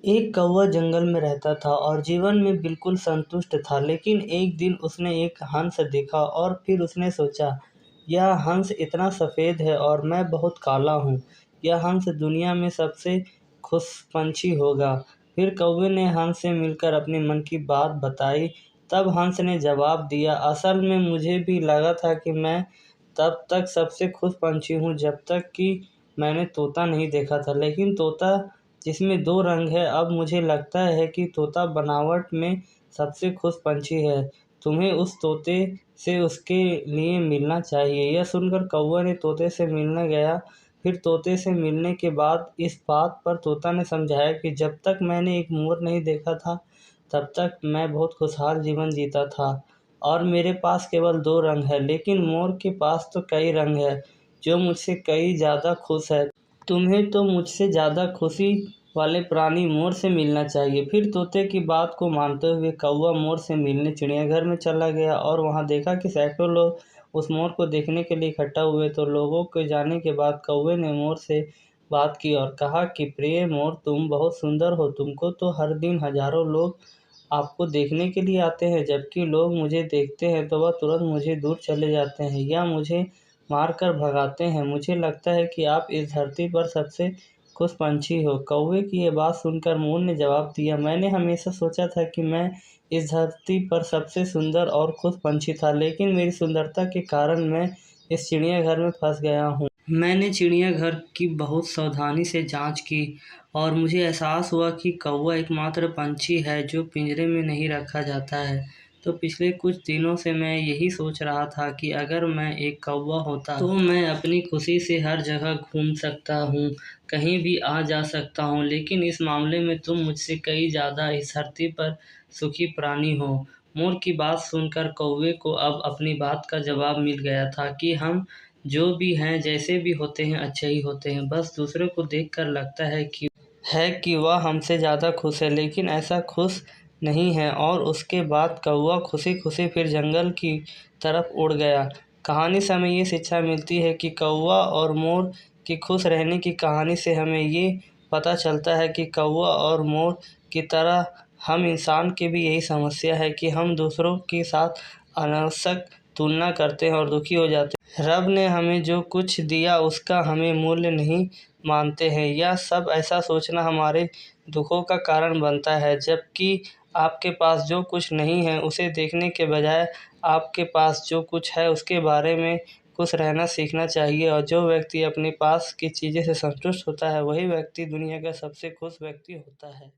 एक कौवा जंगल में रहता था और जीवन में बिल्कुल संतुष्ट था। लेकिन एक दिन उसने एक हंस देखा और फिर उसने सोचा, यह हंस इतना सफ़ेद है और मैं बहुत काला हूँ। यह हंस दुनिया में सबसे खुश पंछी होगा। फिर कौवे ने हंस से मिलकर अपने मन की बात बताई। तब हंस ने जवाब दिया, असल में मुझे भी लगा था कि मैं तब तक सबसे खुश पंछी हूँ जब तक कि मैंने तोता नहीं देखा था। लेकिन तोता जिसमें 2 रंग है, अब मुझे लगता है कि तोता बनावट में सबसे खुश पंछी है। तुम्हें उस तोते से उसके लिए मिलना चाहिए। यह सुनकर कौवा ने तोते से मिलने गया। फिर तोते से मिलने के बाद इस बात पर तोता ने समझाया कि जब तक मैंने एक मोर नहीं देखा था, तब तक मैं बहुत खुशहाल जीवन जीता था और मेरे पास केवल 2 रंग है। लेकिन मोर के पास तो कई रंग है, जो मुझसे कई ज़्यादा खुश है। तुम्हें तो मुझसे ज़्यादा खुशी वाले प्राणी मोर से मिलना चाहिए। फिर तोते की बात को मानते हुए कौवा मोर से मिलने चिड़ियाघर में चला गया और वहां देखा कि सैकड़ों लोग उस मोर को देखने के लिए इकट्ठा हुए। तो लोगों के जाने के बाद कौवे ने मोर से बात की और कहा कि प्रिय मोर, तुम बहुत सुंदर हो। तुमको तो हर दिन हजारों लोग आपको देखने के लिए आते हैं, जबकि लोग मुझे देखते हैं तो वह तुरंत मुझे दूर चले जाते हैं या मुझे मारकर भगाते हैं। मुझे लगता है कि आप इस धरती पर सबसे खुश पंछी हो। कौवे की ये बात सुनकर मोर ने जवाब दिया, मैंने हमेशा सोचा था कि मैं इस धरती पर सबसे सुंदर और खुश पंछी था, लेकिन मेरी सुंदरता के कारण मैं इस चिड़ियाघर में फंस गया हूँ। मैंने चिड़ियाघर की बहुत सावधानी से जांच की और मुझे एहसास हुआ कि कौवा एकमात्र पंछी है जो पिंजरे में नहीं रखा जाता है। तो पिछले कुछ दिनों से मैं यही सोच रहा था कि अगर मैं एक कौवा होता तो मैं अपनी खुशी से हर जगह घूम सकता हूँ, कहीं भी आ जा सकता हूँ। लेकिन इस मामले में तुम मुझसे कई ज़्यादा इस धरती पर सुखी प्राणी हो। मोर की बात सुनकर कौवे को अब अपनी बात का जवाब मिल गया था कि हम जो भी हैं, जैसे भी होते हैं, अच्छे ही होते हैं। बस दूसरे को देखकर लगता है कि वह हमसे ज़्यादा खुश है, लेकिन ऐसा खुश नहीं है। और उसके बाद कौवा खुशी-खुशी फिर जंगल की तरफ उड़ गया। कहानी से हमें ये शिक्षा मिलती है कि कौवा और मोर की खुश रहने की कहानी से हमें ये पता चलता है कि कौवा और मोर की तरह हम इंसान की भी यही समस्या है कि हम दूसरों के साथ अनावश्यक तुलना करते हैं और दुखी हो जाते हैं। रब ने हमें जो कुछ दिया उसका हमें मूल्य नहीं मानते हैं। यह सब ऐसा सोचना हमारे दुखों का कारण बनता है। जबकि आपके पास जो कुछ नहीं है उसे देखने के बजाय आपके पास जो कुछ है उसके बारे में खुश रहना सीखना चाहिए। और जो व्यक्ति अपने पास की चीज़ें से संतुष्ट होता है, वही व्यक्ति दुनिया का सबसे खुश व्यक्ति होता है।